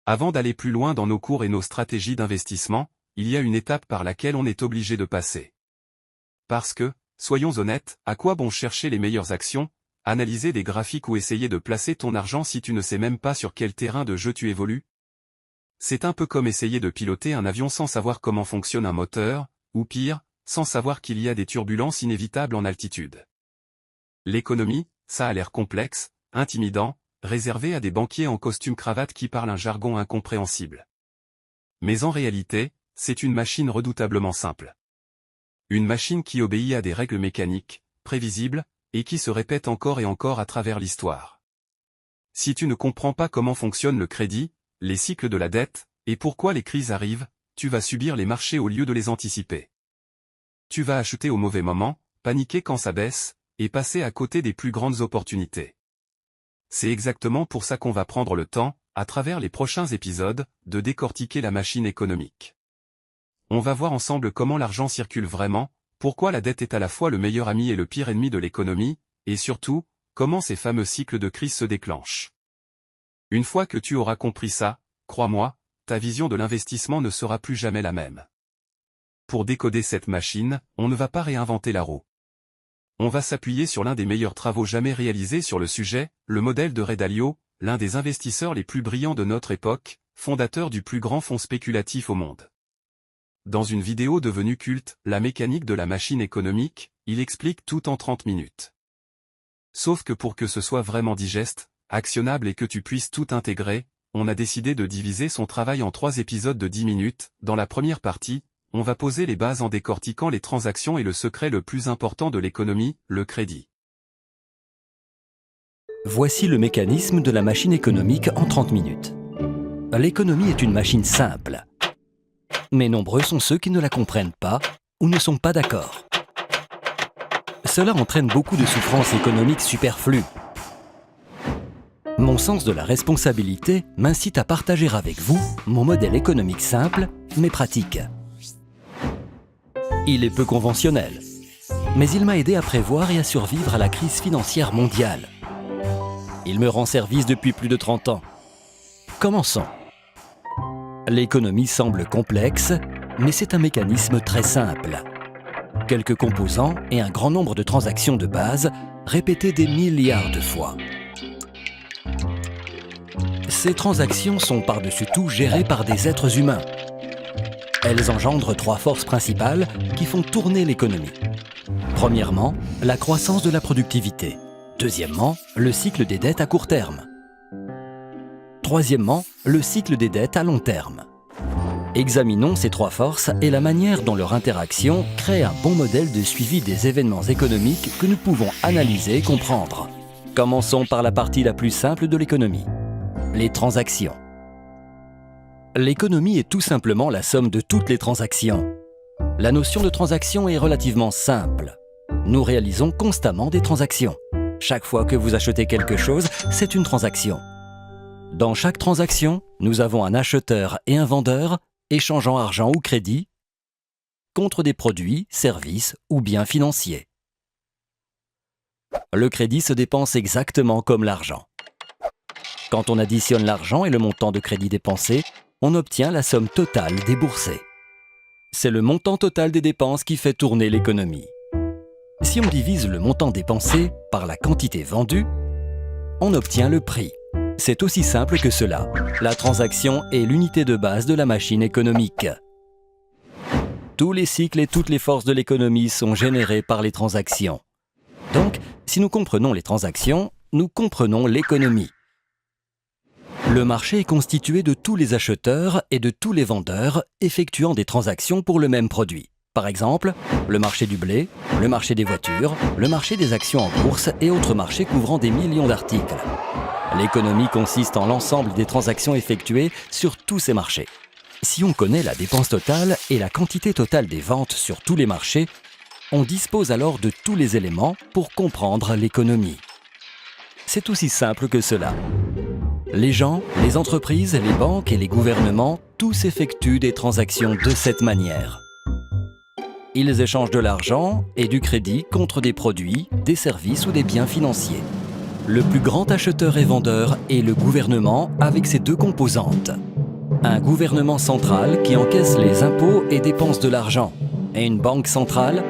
Avant d'aller plus loin dans nos cours et nos stratégies d'investissement, il y a une étape par laquelle on est obligé de passer. Parce que, soyons honnêtes, à quoi bon chercher les meilleures actions, analyser des graphiques ou essayer de placer ton argent si tu ne sais même pas sur quel terrain de jeu tu évolues? C'est un peu comme essayer de piloter un avion sans savoir comment fonctionne un moteur, ou pire, sans savoir qu'il y a des turbulences inévitables en altitude. L'économie, ça a l'air complexe, intimidant, réservé à des banquiers en costume cravate qui parlent un jargon incompréhensible. Mais en réalité, c'est une machine redoutablement simple. Une machine qui obéit à des règles mécaniques, prévisibles, et qui se répètent encore et encore à travers l'histoire. Si tu ne comprends pas comment fonctionne le crédit, les cycles de la dette, et pourquoi les crises arrivent, tu vas subir les marchés au lieu de les anticiper. Tu vas acheter au mauvais moment, paniquer quand ça baisse, et passer à côté des plus grandes opportunités. C'est exactement pour ça qu'on va prendre le temps, à travers les prochains épisodes, de décortiquer la machine économique. On va voir ensemble comment l'argent circule vraiment, pourquoi la dette est à la fois le meilleur ami et le pire ennemi de l'économie, et surtout, comment ces fameux cycles de crise se déclenchent. Une fois que tu auras compris ça, crois-moi, ta vision de l'investissement ne sera plus jamais la même. Pour décoder cette machine, on ne va pas réinventer la roue. On va s'appuyer sur l'un des meilleurs travaux jamais réalisés sur le sujet, le modèle de Ray Dalio, l'un des investisseurs les plus brillants de notre époque, fondateur du plus grand fonds spéculatif au monde. Dans une vidéo devenue culte, La mécanique de la machine économique, il explique tout en 30 minutes. Sauf que pour que ce soit vraiment digeste, actionnable et que tu puisses tout intégrer, on a décidé de diviser son travail en 3 épisodes de 10 minutes. Dans la première partie, on va poser les bases en décortiquant les transactions et le secret le plus important de l'économie, le crédit. Voici le mécanisme de la machine économique en 30 minutes. L'économie est une machine simple. Mais nombreux sont ceux qui ne la comprennent pas ou ne sont pas d'accord. Cela entraîne beaucoup de souffrances économiques superflues. Mon sens de la responsabilité m'incite à partager avec vous mon modèle économique simple, mais pratique. Il est peu conventionnel, mais il m'a aidé à prévoir et à survivre à la crise financière mondiale. Il me rend service depuis plus de 30 ans. Commençons. L'économie semble complexe, mais c'est un mécanisme très simple. Quelques composants et un grand nombre de transactions de base, répétées des milliards de fois. Ces transactions sont par-dessus tout gérées par des êtres humains. Elles engendrent 3 forces principales qui font tourner l'économie. Premièrement, la croissance de la productivité. Deuxièmement, le cycle des dettes à court terme. Troisièmement, le cycle des dettes à long terme. Examinons ces 3 forces et la manière dont leur interaction crée un bon modèle de suivi des événements économiques que nous pouvons analyser et comprendre. Commençons par la partie la plus simple de l'économie, les transactions. L'économie est tout simplement la somme de toutes les transactions. La notion de transaction est relativement simple. Nous réalisons constamment des transactions. Chaque fois que vous achetez quelque chose, c'est une transaction. Dans chaque transaction, nous avons un acheteur et un vendeur échangeant argent ou crédit contre des produits, services ou biens financiers. Le crédit se dépense exactement comme l'argent. Quand on additionne l'argent et le montant de crédit dépensé, on obtient la somme totale déboursée. C'est le montant total des dépenses qui fait tourner l'économie. Si on divise le montant dépensé par la quantité vendue, on obtient le prix. C'est aussi simple que cela. La transaction est l'unité de base de la machine économique. Tous les cycles et toutes les forces de l'économie sont générés par les transactions. Donc, si nous comprenons les transactions, nous comprenons l'économie. Le marché est constitué de tous les acheteurs et de tous les vendeurs effectuant des transactions pour le même produit. Par exemple, le marché du blé, le marché des voitures, le marché des actions en bourse et autres marchés couvrant des millions d'articles. L'économie consiste en l'ensemble des transactions effectuées sur tous ces marchés. Si on connaît la dépense totale et la quantité totale des ventes sur tous les marchés, on dispose alors de tous les éléments pour comprendre l'économie. C'est aussi simple que cela. Les gens, les entreprises, les banques et les gouvernements, tous effectuent des transactions de cette manière. Ils échangent de l'argent et du crédit contre des produits, des services ou des biens financiers. Le plus grand acheteur et vendeur est le gouvernement avec ses 2 composantes. Un gouvernement central qui encaisse les impôts et dépense de l'argent. Et une banque centrale,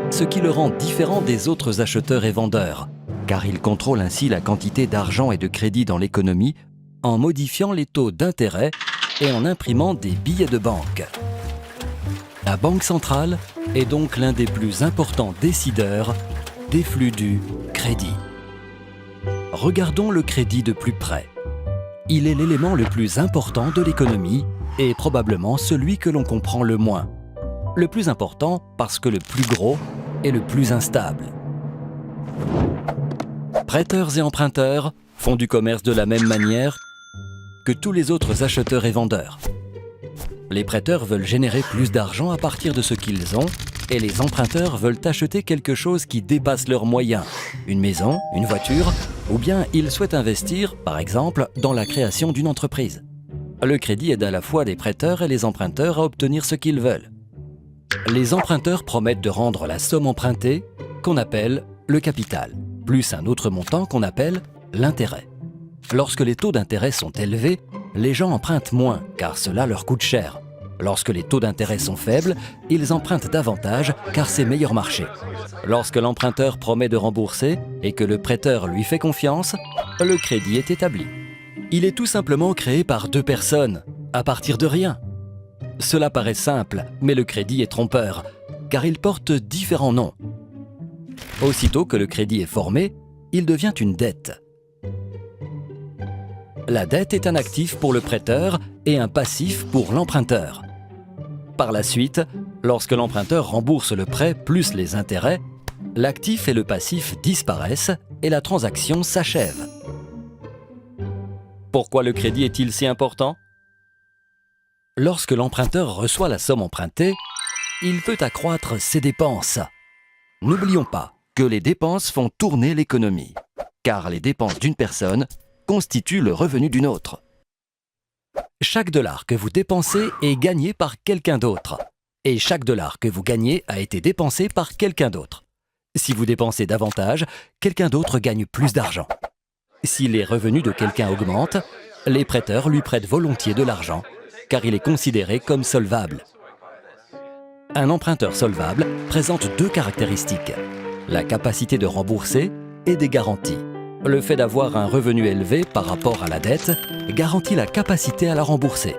ce qui le rend différent des autres acheteurs et vendeurs, car il contrôle ainsi la quantité d'argent et de crédit dans l'économie en modifiant les taux d'intérêt et en imprimant des billets de banque. La Banque centrale est donc l'un des plus importants décideurs des flux du crédit. Regardons le crédit de plus près. Il est l'élément le plus important de l'économie et probablement celui que l'on comprend le moins. Le plus important parce que le plus gros est le plus instable. Prêteurs et emprunteurs font du commerce de la même manière que tous les autres acheteurs et vendeurs. Les prêteurs veulent générer plus d'argent à partir de ce qu'ils ont et les emprunteurs veulent acheter quelque chose qui dépasse leurs moyens, une maison, une voiture, ou bien ils souhaitent investir, par exemple, dans la création d'une entreprise. Le crédit aide à la fois les prêteurs et les emprunteurs à obtenir ce qu'ils veulent. Les emprunteurs promettent de rendre la somme empruntée, qu'on appelle le capital, plus un autre montant qu'on appelle l'intérêt. Lorsque les taux d'intérêt sont élevés, les gens empruntent moins, car cela leur coûte cher. Lorsque les taux d'intérêt sont faibles, ils empruntent davantage, car c'est meilleur marché. Lorsque l'emprunteur promet de rembourser et que le prêteur lui fait confiance, le crédit est établi. Il est tout simplement créé par deux personnes, à partir de rien. Cela paraît simple, mais le crédit est trompeur, car il porte différents noms. Aussitôt que le crédit est formé, il devient une dette. La dette est un actif pour le prêteur et un passif pour l'emprunteur. Par la suite, lorsque l'emprunteur rembourse le prêt plus les intérêts, l'actif et le passif disparaissent et la transaction s'achève. Pourquoi le crédit est-il si important ? Lorsque l'emprunteur reçoit la somme empruntée, il peut accroître ses dépenses. N'oublions pas que les dépenses font tourner l'économie, car les dépenses d'une personne constituent le revenu d'une autre. Chaque dollar que vous dépensez est gagné par quelqu'un d'autre, et chaque dollar que vous gagnez a été dépensé par quelqu'un d'autre. Si vous dépensez davantage, quelqu'un d'autre gagne plus d'argent. Si les revenus de quelqu'un augmentent, les prêteurs lui prêtent volontiers de l'argent, car il est considéré comme solvable. Un emprunteur solvable présente deux caractéristiques, la capacité de rembourser et des garanties. Le fait d'avoir un revenu élevé par rapport à la dette garantit la capacité à la rembourser.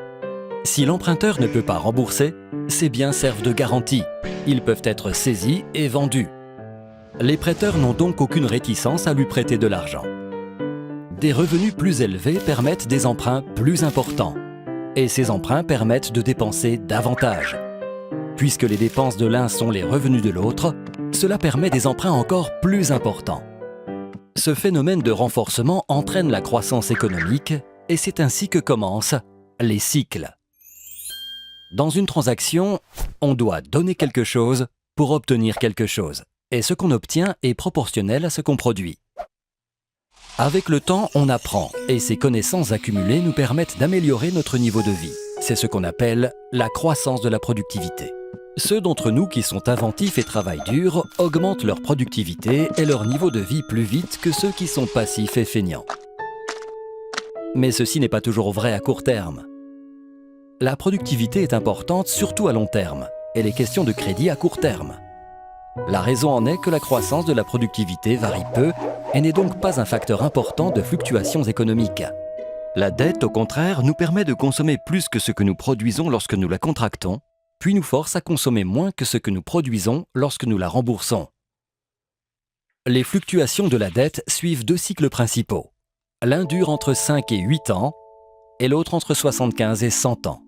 Si l'emprunteur ne peut pas rembourser, ses biens servent de garantie. Ils peuvent être saisis et vendus. Les prêteurs n'ont donc aucune réticence à lui prêter de l'argent. Des revenus plus élevés permettent des emprunts plus importants. Et ces emprunts permettent de dépenser davantage. Puisque les dépenses de l'un sont les revenus de l'autre, cela permet des emprunts encore plus importants. Ce phénomène de renforcement entraîne la croissance économique et c'est ainsi que commencent les cycles. Dans une transaction, on doit donner quelque chose pour obtenir quelque chose et ce qu'on obtient est proportionnel à ce qu'on produit. Avec le temps, on apprend et ces connaissances accumulées nous permettent d'améliorer notre niveau de vie. C'est ce qu'on appelle la croissance de la productivité. Ceux d'entre nous qui sont inventifs et travaillent dur augmentent leur productivité et leur niveau de vie plus vite que ceux qui sont passifs et feignants. Mais ceci n'est pas toujours vrai à court terme. La productivité est importante surtout à long terme et les questions de crédit à court terme. La raison en est que la croissance de la productivité varie peu et n'est donc pas un facteur important de fluctuations économiques. La dette, au contraire, nous permet de consommer plus que ce que nous produisons lorsque nous la contractons, puis nous force à consommer moins que ce que nous produisons lorsque nous la remboursons. Les fluctuations de la dette suivent deux cycles principaux. L'un dure entre 5 et 8 ans et l'autre entre 75 et 100 ans.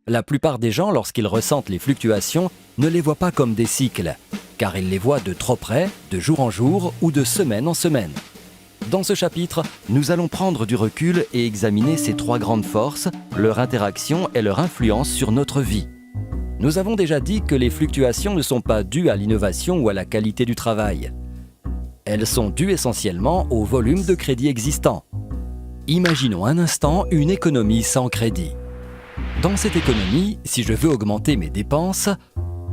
La plupart des gens, lorsqu'ils ressentent les fluctuations, ne les voient pas comme des cycles, car ils les voient de trop près, de jour en jour ou de semaine en semaine. Dans ce chapitre, nous allons prendre du recul et examiner ces trois grandes forces, leur interaction et leur influence sur notre vie. Nous avons déjà dit que les fluctuations ne sont pas dues à l'innovation ou à la qualité du travail. Elles sont dues essentiellement au volume de crédit existant. Imaginons un instant une économie sans crédit. Dans cette économie, si je veux augmenter mes dépenses,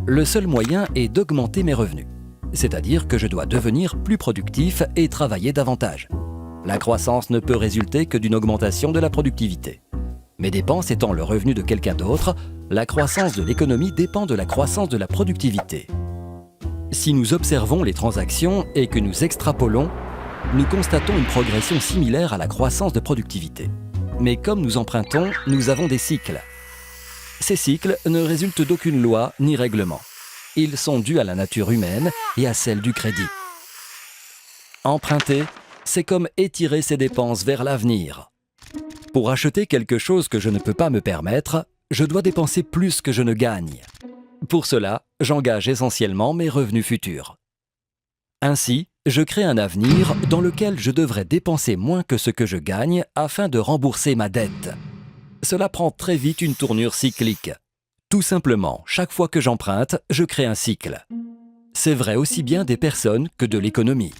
le seul moyen est d'augmenter mes revenus. C'est-à-dire que je dois devenir plus productif et travailler davantage. La croissance ne peut résulter que d'une augmentation de la productivité. Mes dépenses étant le revenu de quelqu'un d'autre, la croissance de l'économie dépend de la croissance de la productivité. Si nous observons les transactions et que nous extrapolons, nous constatons une progression similaire à la croissance de productivité. Mais comme nous empruntons, nous avons des cycles. Ces cycles ne résultent d'aucune loi ni règlement. Ils sont dus à la nature humaine et à celle du crédit. Emprunter, c'est comme étirer ses dépenses vers l'avenir. Pour acheter quelque chose que je ne peux pas me permettre, je dois dépenser plus que je ne gagne. Pour cela, j'engage essentiellement mes revenus futurs. Ainsi, je crée un avenir dans lequel je devrais dépenser moins que ce que je gagne afin de rembourser ma dette. Cela prend très vite une tournure cyclique. Tout simplement, chaque fois que j'emprunte, je crée un cycle. C'est vrai aussi bien des personnes que de l'économie.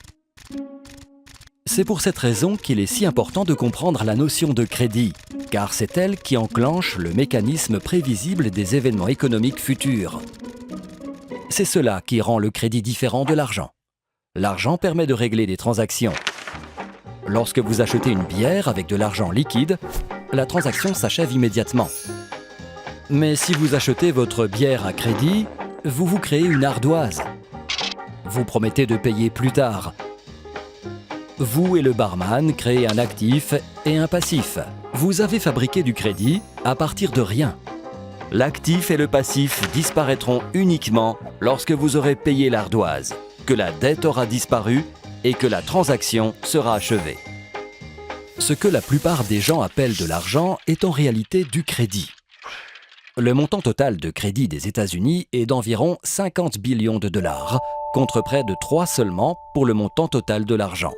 C'est pour cette raison qu'il est si important de comprendre la notion de crédit, car c'est elle qui enclenche le mécanisme prévisible des événements économiques futurs. C'est cela qui rend le crédit différent de l'argent. L'argent permet de régler des transactions. Lorsque vous achetez une bière avec de l'argent liquide, la transaction s'achève immédiatement. Mais si vous achetez votre bière à crédit, vous vous créez une ardoise. Vous promettez de payer plus tard. Vous et le barman créez un actif et un passif. Vous avez fabriqué du crédit à partir de rien. L'actif et le passif disparaîtront uniquement lorsque vous aurez payé l'ardoise, que la dette aura disparu et que la transaction sera achevée. Ce que la plupart des gens appellent de l'argent est en réalité du crédit. Le montant total de crédit des États-Unis est d'environ 50 billions de dollars, contre près de 3 seulement pour le montant total de l'argent.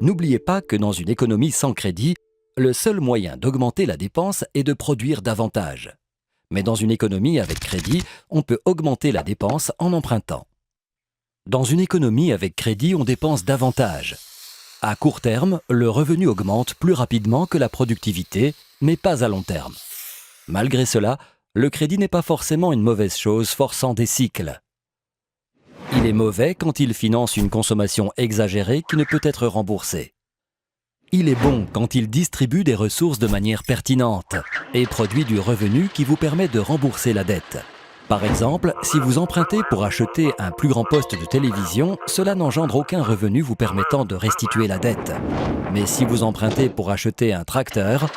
N'oubliez pas que dans une économie sans crédit, le seul moyen d'augmenter la dépense est de produire davantage. Mais dans une économie avec crédit, on peut augmenter la dépense en empruntant. Dans une économie avec crédit, on dépense davantage. À court terme, le revenu augmente plus rapidement que la productivité, mais pas à long terme. Malgré cela, le crédit n'est pas forcément une mauvaise chose forçant des cycles. Il est mauvais quand il finance une consommation exagérée qui ne peut être remboursée. Il est bon quand il distribue des ressources de manière pertinente et produit du revenu qui vous permet de rembourser la dette. Par exemple, si vous empruntez pour acheter un plus grand poste de télévision, cela n'engendre aucun revenu vous permettant de restituer la dette. Mais si vous empruntez pour acheter un tracteur,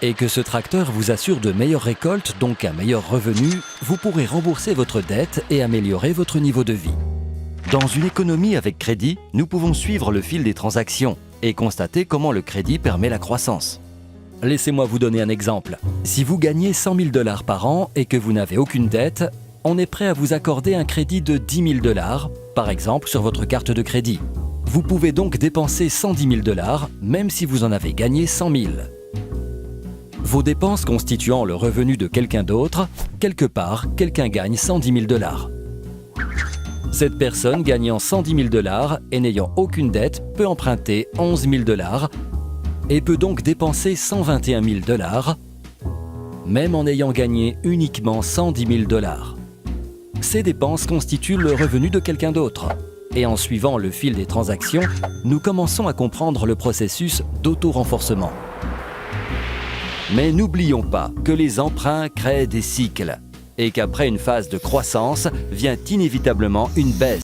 et que ce tracteur vous assure de meilleures récoltes, donc un meilleur revenu, vous pourrez rembourser votre dette et améliorer votre niveau de vie. Dans une économie avec crédit, nous pouvons suivre le fil des transactions et constater comment le crédit permet la croissance. Laissez-moi vous donner un exemple. Si vous gagnez 100 000 $ par an et que vous n'avez aucune dette, on est prêt à vous accorder un crédit de 10 000 $, par exemple sur votre carte de crédit. Vous pouvez donc dépenser 110 000 $, même si vous en avez gagné 100 000. Vos dépenses constituant le revenu de quelqu'un d'autre, quelque part, quelqu'un gagne 110 000 $. Cette personne gagnant 110 000 $ et n'ayant aucune dette peut emprunter 11 000 $ et peut donc dépenser 121 000 $, même en ayant gagné uniquement 110 000 $. Ces dépenses constituent le revenu de quelqu'un d'autre. Et en suivant le fil des transactions, nous commençons à comprendre le processus d'auto-renforcement. Mais n'oublions pas que les emprunts créent des cycles et qu'après une phase de croissance vient inévitablement une baisse.